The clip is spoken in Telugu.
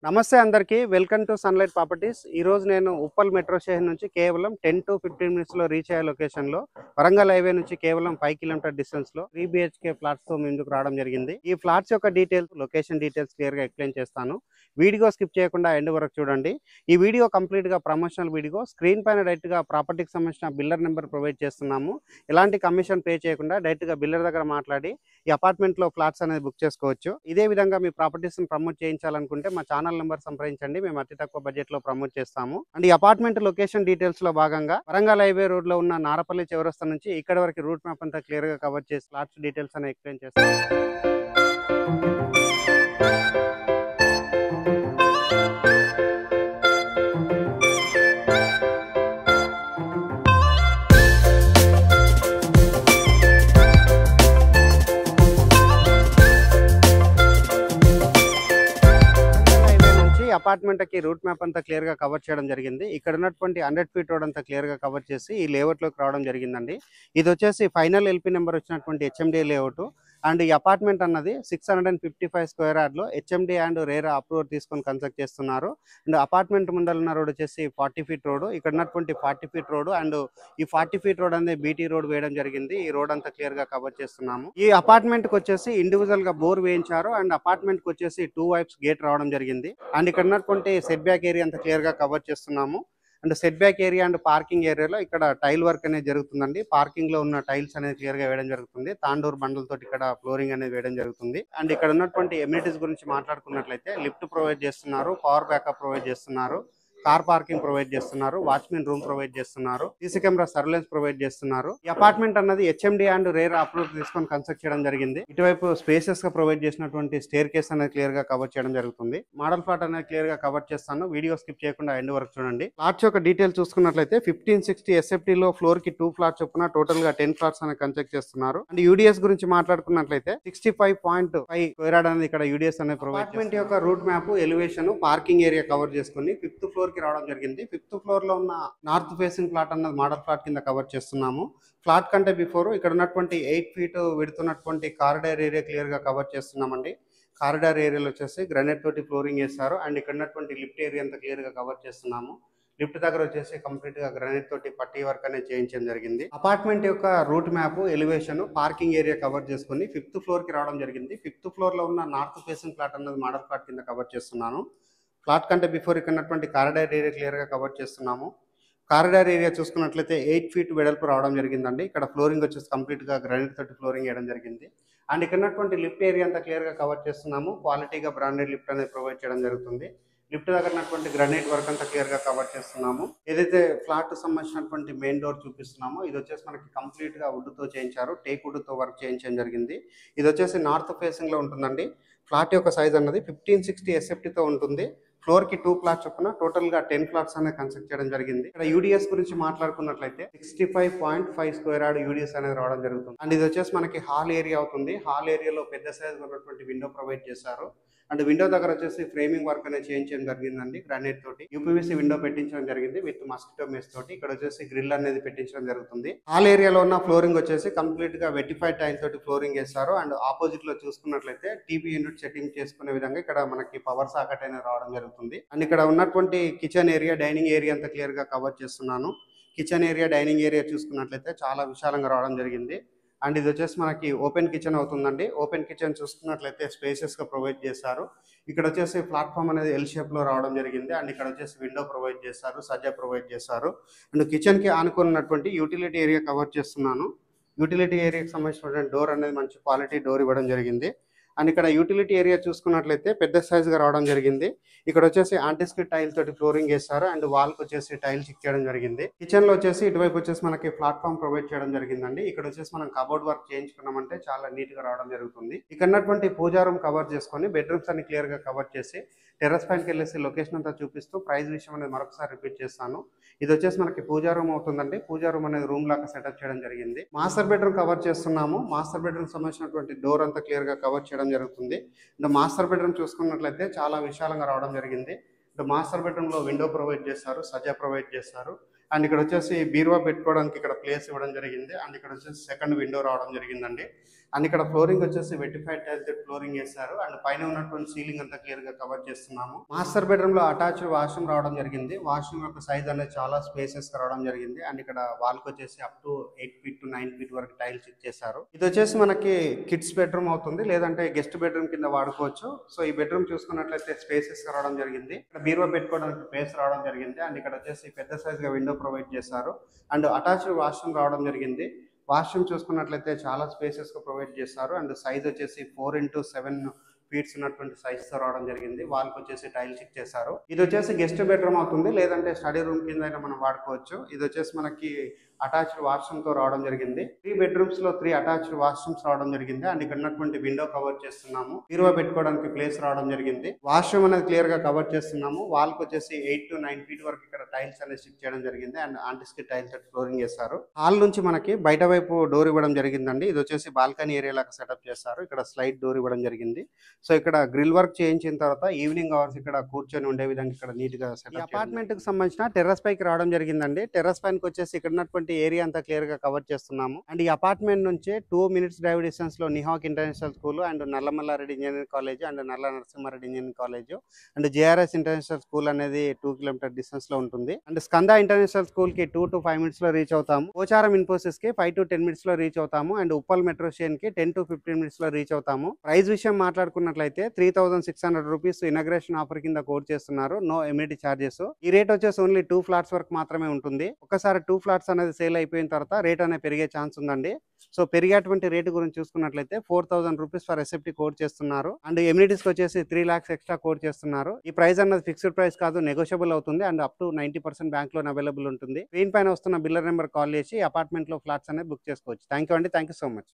నమస్తే అందరికీ వెల్కమ్ టు సన్లైట్ ప్రాపర్టీస్. ఈరోజు నేను ఉప్పల్ మెట్రో స్టేషన్ నుంచి కేవలం 10 to 15 మినిట్స్లో రీచ్ అయ్యే లొకేషన్లో వరంగల్ హైవే నుంచి కేవలం 5 కిలోమీటర్ డిస్టెన్స్లో 3 BHK ఫ్లాట్స్తో ముందుకు రావడం జరిగింది. ఈ ఫ్లాట్స్ యొక్క డీటెయిల్స్, లొకేషన్ డీటెయిల్స్ క్లియర్గా ఎక్స్ప్లెయిన్ చేస్తాను. వీడియో స్కిప్ చేయకుండా ఎండ్ వరకు చూడండి. ఈ వీడియో కంప్లీట్గా ప్రమోషనల్ వీడియో. స్క్రీన్ పైన డైరెక్ట్గా ప్రాపర్టీకి సంబంధించిన బిల్లర్ నెంబర్ ప్రొవైడ్ చేస్తున్నాము. ఎలాంటి కమిషన్ పే చేయకుండా డైరెక్ట్గా బిల్లర్ దగ్గర మాట్లాడి ఈ అపార్ట్మెంట్లో ఫ్లాట్స్ అనేది బుక్ చేసుకోవచ్చు. ఇదే విధంగా మీ ప్రాపర్టీస్ని ప్రమోట్ చేయించాలనుకుంటే మా ఛానల్ నెంబర్ సంప్రదించండి. మేము అతి తక్కువ బడ్జెట్ లో ప్రమోట్ చేస్తాము. అండ్ ఈ అపార్ట్మెంట్ లొకేషన్ డీటెయిల్స్ లో భాగంగా వరంగల్ హైవే రోడ్ లో ఉన్న నారపల్లి చౌరస్తా నుంచి ఇక్కడ వరకు రూట్ మ్యాప్ అంతా క్లియర్ గా కవర్ చేసి ఫ్లాట్స్ డీటెయిల్స్ అని ఎక్స్ప్లెయిన్ చేస్తాం. అపార్ట్మెంట్ కి రూట్ మ్యాప్ అంతా క్లియర్ గా కవర్ చేయడం జరిగింది. ఇక్కడ ఉన్నటువంటి 100 ఫీట్ రోడ్ అంతా క్లియర్ గా కవర్ చేసి ఈ లేఅవుట్ లోకి రావడం జరిగిందండి. ఇది వచ్చేసి ఫైనల్ LP నెంబర్ వచ్చినటువంటి HMD లేఅవుట్. అండ్ ఈ అపార్ట్మెంట్ అన్నది 655 స్క్వేర్ యార్డ్ లో HMD అండ్ రేరా అప్రూవల్ తీసుకొని కన్స్ట్రక్ట్ చేస్తున్నారు. అండ్ అపార్ట్మెంట్ ముందర ఉన్న రోడ్ వచ్చేసి 40 ఫీట్ రోడ్. ఇక్కడ ఉన్నటువంటి 40 ఫీట్ రోడ్ అండ్ ఈ 40 ఫీట్ రోడ్ అనేది BT రోడ్ వేయడం జరిగింది. ఈ రోడ్ అంతా క్లియర్ గా కవర్ చేస్తున్నాము. ఈ అపార్ట్మెంట్ కి వచ్చేసి ఇండివిజువల్ గా బోర్ వేయించారు. అండ్ అపార్ట్మెంట్ కి వచ్చేసి 2 వైప్స్ గేట్ రావడం జరిగింది. అండ్ ఇక్కడ ఉన్నటువంటి సెట్ బ్యాక్ ఏరియా అంతా క్లియర్ గా కవర్ చేస్తున్నాము. And set back area and parking ఏరియాలో ఇక్కడ టైల్ వర్క్ అనేది జరుగుతుందండి. పార్కింగ్ లో ఉన్న టైల్స్ అనేది క్లియర్ గా వేయడం జరుగుతుంది. తాండూరు బండలతో ఇక్కడ ఫ్లోరింగ్ అనేది వేయడం జరుగుతుంది. అండ్ ఇక్కడ ఉన్నటువంటి ఎమ్యూనిటీస్ గురించి మాట్లాడుకున్నట్లయితే లిఫ్ట్ ప్రొవైడ్ చేస్తున్నారు, పవర్ బ్యాకప్ ప్రొవైడ్ చేస్తున్నారు, కార్ పార్కింగ్ ప్రొవైడ్ చేస్తున్నారు, వాచ్మెన్ రూమ్ ప్రొవైడ్ చేస్తున్నారు, సీసీ కెమెరా సర్వేలెన్స్ ప్రొవైడ్ చేస్తున్నారు. ఈ అపార్ట్మెంట్ అన్నది HMD అండ్ రేర్ అప్రూవల్ తీసుకొని కన్స్ట్రక్ట్ చేయడం జరిగింది. ఇటువైపు స్పేసెస్ గా ప్రొవైడ్ చేసినటువంటి స్టేర్ కేస్ అనేది క్లియర్ గా కవర్ చేయడం జరుగుతుంది. మోడల్ ప్లాట్ అనేది క్లియర్ గా కవర్ చేస్తాను. వీడియో స్కిప్ చేయకుండా ఎండ్ వరకు చూడండి. ఫ్లాట్స్ యొక్క డీటెయిల్స్ చూసుకున్నట్లయితే 1560 SFT లో ఫ్లోర్ కి 2 ఫ్లాట్స్ చొప్పున టోటల్ గా 10 ఫ్లాట్స్ అనేది కన్స్ట్రక్ట్ చేస్తున్నారు. అండ్ UDS గురించి మాట్లాడుకున్నట్లయితే 65.5 స్క్వేర్ యార్డ్ అనేది ఇక్కడ UDS అనేది ప్రొవైడ్. అపార్ట్మెంట్ యొక్క route map, elevation, parking area cover చేసుకుని 5th ఫ్లోర్ రావడం జరిగింది. 5th ఫ్లోర్ లో ఉన్న నార్త్ ఫేసింగ్ ఫ్లాట్ అన్నది మోడల్ ఫ్లాట్ కింద కవర్ చేస్తున్నాము. ఫ్లాట్ కంటే బిఫోర్ ఇక్కడ ఉన్నటువంటి 8 ఫీట్ విడుతున్నటువంటి కారిడార్ ఏరియా క్లియర్ గా కవర్ చేస్తున్నామండి. కారిడార్ ఏరియాలో వచ్చేసి గ్రానైట్ తోటి ఫ్లోరింగ్ చేస్తారు. అండ్ ఇక్కడ ఉన్నటువంటి లిఫ్ట్ ఏరియా అంతా క్లియర్ గా కవర్ చేస్తున్నాము. లిఫ్ట్ దగ్గర వచ్చేసి కంప్లీట్ గా గ్రానైట్ తోటి పట్టీ వర్క్ అనేది చేయించడం జరిగింది. అపార్ట్మెంట్ యొక్క route map, elevation, parking area cover చేసుకుని 5th ఫ్లోర్ కి రావడం జరిగింది. 5th ఫ్లోర్ లో ఉన్న నార్త్ ఫేసింగ్ ఫ్లాట్ అన్నది మోడల్ ఫ్లాట్ కింద కవర్ చేస్తున్నాను. ఫ్లాట్ కంటే బిఫోర్ ఇక్కడ ఉన్నటువంటి కారిడార్ ఏరియా క్లియర్ గా కవర్ చేస్తున్నాము. కారిడార్ ఏరియా చూసుకున్నట్లయితే 8 ఫీట్ వెడల్పు రావడం జరిగిందండి. ఇక్కడ ఫ్లోరింగ్ వచ్చేసి కంప్లీట్ గా గ్రానైట్ తోటి ఫ్లోరింగ్ చేయడం జరిగింది. అండ్ ఇక్కడ ఉన్నటువంటి లిఫ్ట్ ఏరియా అంతా క్లియర్ గా కవర్ చేస్తున్నాము. క్వాలిటీగా బ్రాండెడ్ లిఫ్ట్ అనేది ప్రొవైడ్ చేయడం జరుగుతుంది. లిఫ్ట్ దగ్గర ఉన్నటువంటి గ్రానైట్ వర్క్ అంతా క్లియర్ గా కవర్ చేస్తున్నాము. ఏదైతే ఫ్లాట్ సంబంధించినటువంటి మెయిన్ డోర్ చూపిస్తున్నామో ఇది వచ్చేసి మనకి కంప్లీట్ గా వుడ్ తో చేయించారు. టేక్ వుడ్ తో వర్క్ చేయించడం జరిగింది. ఇది వచ్చేసి నార్త్ ఫేసింగ్ లో ఉంటుందండి. ఫ్లాట్ యొక్క సైజ్ అన్నది 1560 SFT తో ఉంటుంది. ఫ్లోర్ కి 2 ఫ్లాట్స్ చొప్పున టోటల్ గా 10 ఫ్లాట్స్ అనేది కన్స్ట్రక్ట్ చేయడం జరిగింది. ఇక్కడ UDS గురించి మాట్లాడుకున్నట్లయితే 65.5 స్క్వేర్ యార్డ్ UDS అనేది రావడం జరుగుతుంది. అండ్ ఇది వచ్చేసి మనకి హాల్ ఏరియా అవుతుంది. హాల్ ఏరియాలో పెద్ద సైజ్ ఉన్నటువంటి విండో ప్రొవైడ్ చేశారు. అండ్ విండో దగ్గర వచ్చేసి ఫ్రేమింగ్ వర్క్ అనేది చేయించడం జరిగిందండి. గ్రానైట్ తోటి UPVC విండో పెట్టించడం జరిగింది విత్ మస్కిటో మెస్ తోటి. ఇక్కడ వచ్చేసి గ్రిల్ అనేది పెట్టించడం జరుగుతుంది. హాల్ ఏరియాలో ఉన్న ఫ్లోరింగ్ వచ్చేసి కంప్లీట్ గా వెటిఫైడ్ టైల్ తోటి ఫ్లోరింగ్ చేస్తారు. అండ్ ఆపోజిట్ లో చూసుకున్నట్లయితే టీవీ యూనిట్ సెట్టింగ్ చేసుకునే విధంగా ఇక్కడ మనకి పవర్ సాకెట్ అనేది రావడం జరుగుతుంది. అండ్ ఇక్కడ ఉన్నటువంటి కిచెన్ ఏరియా, డైనింగ్ ఏరియా అంతా క్లియర్ గా కవర్ చేస్తున్నాను. కిచెన్ ఏరియా, డైనింగ్ ఏరియా చూసుకున్నట్లయితే చాలా విశాలంగా రావడం జరిగింది. అండ్ ఇది వచ్చేసి మనకి ఓపెన్ కిచెన్ అవుతుందండి. ఓపెన్ కిచెన్ చూసుకున్నట్లయితే స్పేసెస్ గా ప్రొవైడ్ చేస్తారు. ఇక్కడ వచ్చేసి ప్లాట్ఫామ్ అనేది L షేప్ లో రావడం జరిగింది. అండ్ ఇక్కడ వచ్చేసి విండో ప్రొవైడ్ చేస్తారు, సజ్జా ప్రొవైడ్ చేస్తారు. అండ్ కిచెన్ కి ఆనుకున్నటువంటి యూటిలిటీ ఏరియా కవర్ చేస్తున్నాను. యూటిలిటీ ఏరియాకి సంబంధించినటువంటి డోర్ అనేది మంచి క్వాలిటీ డోర్ ఇవ్వడం జరిగింది. అండ్ ఇక్కడ యూటిలిటీ ఏరియా చూసుకున్నట్లయితే పెద్ద సైజ్ గా రావడం జరిగింది. ఇక్కడ వచ్చేసి యాంటిస్కిట్ టైల్ తోటి ఫ్లోరింగ్ చేస్తారు. అండ్ వాల్ కి వచ్చేసి టైల్స్ ఇచ్చేయడం జరిగింది. కిచెన్ లో వచ్చేసి ఇటువైపు వచ్చేసి మనకి ప్లాట్ఫామ్ ప్రొవైడ్ చేయడం జరిగిందండి. ఇక్కడ వచ్చేసి మనం కబోర్డ్ వర్క్ చేయించుకున్నామంటే చాలా నీట్ గా రావడం జరుగుతుంది. ఇక్కడ ఉన్నటువంటి పూజా రూమ్ కవర్ చేసుకొని బెడ్రూమ్స్ అన్ని క్లియర్ గా కవర్ చేసి టెర్రస్ పైకి వెళ్ళేసి లొకేషన్ అంతా చూపిస్తూ ప్రైస్ విషయం అనేది మరొకసారి రిపీట్ చేస్తాను. ఇది వచ్చేసి మనకి పూజా రూమ్ అవుతుందండి. పూజా రూమ్ అనేది రూమ్ లాగా సెటప్ చేయడం జరిగింది. మాస్టర్ బెడ్రూమ్ కవర్ చేస్తున్నాము. మాస్టర్ బెడ్రూమ్ సంబంధించినటువంటి డోర్ అంతా క్లియర్ గా కవర్ చేయడం జరుగుతుంది. ఇంకా మాస్టర్ బెడ్రూమ్ చూసుకున్నట్లయితే చాలా విశాలంగా రావడం జరిగింది. ఇంకా మాస్టర్ బెడ్రూమ్ లో విండో ప్రొవైడ్ చేస్తారు, సజ్జా ప్రొవైడ్ చేస్తారు. అండ్ ఇక్కడ వచ్చేసి బీరువా పెట్టుకోవడానికి ఇక్కడ ప్లేస్ ఇవ్వడం జరిగింది. అండ్ ఇక్కడ వచ్చేసి సెకండ్ విండో రావడం జరిగిందండి. అండ్ ఇక్కడ ఫ్లోరింగ్ వచ్చేసి వెటిఫైడ్ టైల్స్ ఫ్లోరింగ్ వేస్తారు. అండ్ పైన ఉన్నటువంటి సీలింగ్ అంతా క్లియర్ గా కవర్ చేస్తున్నాము. మాస్టర్ బెడ్రూమ్ లో అటాచ్డ్ వాష్రూమ్ రావడం జరిగింది. వాష్రూమ్ యొక్క సైజ్ అనేది చాలా స్పేసెస్ గా రావడం జరిగింది. అండ్ ఇక్కడ వాల్ కి వచ్చేసి up to 8 feet to 9 feet వరకు టైల్స్ ఇచ్చేసారు. ఇది వచ్చేసి మనకి కిడ్స్ బెడ్రూమ్ అవుతుంది, లేదంటే గెస్ట్ బెడ్రూమ్ కింద వాడుకోవచ్చు. సో ఈ బెడ్రూమ్ చూసుకున్నట్లయితే స్పేసెస్ గా రావడం జరిగింది. ఇక్కడ బీరువా పెట్టుకోవడానికి ప్లేస్ రావడం జరిగింది. అండ్ ఇక్కడ వచ్చేసి పెద్ద సైజ్ గా విండో ప్రొవైడ్ చేశారు. అండ్ అటాచ్డ్ వాష్రూమ్ రావడం జరిగింది. వాష్రూమ్ చూసుకున్నట్లయితే చాలా స్పేసెస్ గా ప్రొవైడ్ చేస్తారు. అండ్ సైజ్ వచ్చేసి 4x7 ఫీట్స్ ఉన్నటువంటి సైజ్ తో రావడం జరిగింది. వాల్ కి వచ్చేసి టైల్స్ ఇచ్చేసారు. ఇది వచ్చేసి గెస్ట్ బెడ్రూమ్ అవుతుంది, లేదంటే స్టడీ రూమ్ కింద అయినా మనం వాడుకోవచ్చు. ఇది వచ్చేసి మనకి అటాచ్డ్ వాష్రూమ్ తో రావడం జరిగింది. 3 బెడ్రూమ్స్ లో 3 అటాచ్డ్ వాష్రూమ్స్ రావడం జరిగింది. అండ్ ఇక్కడ ఉన్నటువంటి విండో కవర్ చేస్తున్నాము. బీరువా పెట్టుకోవడానికి ప్లేస్ రావడం జరిగింది. వాష్రూమ్ అనేది క్లియర్ గా కవర్ చేస్తున్నాము. వాల్ కి వచ్చేసి 8 to 9 ఫీట్ వరకు ఇక్కడ టైల్స్ అనేది స్టిక్ చేయడం జరిగింది. అండ్ ఆంటీస్ కి టైల్స్ ఫ్లోరింగ్ చేస్తారు. హాల్ నుంచి మనకి బయట వైపు డోర్ ఇవ్వడం జరిగిందండి. ఇది వచ్చేసి బాల్కనీ ఏరియా లాగా సెటప్ చేస్తారు. ఇక్కడ స్లైడ్ డోర్ ఇవ్వడం జరిగింది. సో ఇక్కడ గ్రిల్ వర్క్ చేయించిన తర్వాత ఈవినింగ్ అవర్స్ ఇక్కడ కూర్చొని ఉండే విధంగా ఇక్కడ నీట్ గా సెటప్. అపార్ట్మెంట్ కి సంబంధించిన టెర్రస్ పైకి రావడం జరిగిందండి. టెర్రస్ పైకి వచ్చేసి ఇక్కడ ఉన్నటువంటి ఏరియా అంతా క్లియర్ గా కవర్ చేస్తున్నాము. అండ్ ఈ అపార్ట్మెంట్ నుంచి 2 minutes డ్రైవ్ డిస్టెన్స్ లో Nihak international school and Nallamallareddy engineering college and Nalla Narasimhareddy engineering college and JRS international school అనేది 2 kilometer డిస్టెన్స్ లో ఉంటుంది. అండ్ స్కంద ఇంటర్నేషనల్ స్కూల్ కి 2 to 5 minutes లో రీచ్ అవుతాము. పోచారం ఇన్ఫోసిస్ కి 5 to 10 minutes లో రీచ్ అవుతాము. అండ్ ఉప్పల్ మెట్రో స్టేషన్ కి 10 to 15 minutes లో రీచ్ అవుతాము. ప్రైస్ విషయం మాట్లాడుకున్నట్లయితే 3600 రూపీస్ ఇనాగ్రేషన్ ఆఫర్ కింద కోట్ చేస్తున్నారు. No amenity charges. ఈ రేట్ వచ్చేసి ఓన్లీ 2 flats వరకు మాత్రమే ఉంటుంది. ఒకసారి 2 flats అనేది సేల్ అయిపోయిన తర్వాత రేట్ అనేది పెరిగే ఛాన్స్ ఉందండి. సో పెరిగేటువంటి రేటు గురించి చూసుకున్నట్లయితే 4000 రూపీస్ ఫర్ ఎస్ఎఫ్టీ కోట్ చేస్తున్నారు. అండ్ ఎమ్యూనిటీస్ వచ్చేసి 3 lakhs ఎక్స్ట్రా కోట్ చేస్తున్నారు. ఈ ప్రైస్ అన్నది ఫిక్స్డ్ ప్రైస్ కాదు, నెగోషియబుల్ అవుతుంది. And up to 90% bank loan available ఉంటుంది. స్క్రీన్ పైన వస్తున్న బిల్లర్ నెంబర్ కాల్ చేసి అపార్ట్మెంట్ లో ఫ్లాట్స్ అనేది బుక్ చేసుకోవచ్చు. థ్యాంక్ యూ అండి. Thank you so much.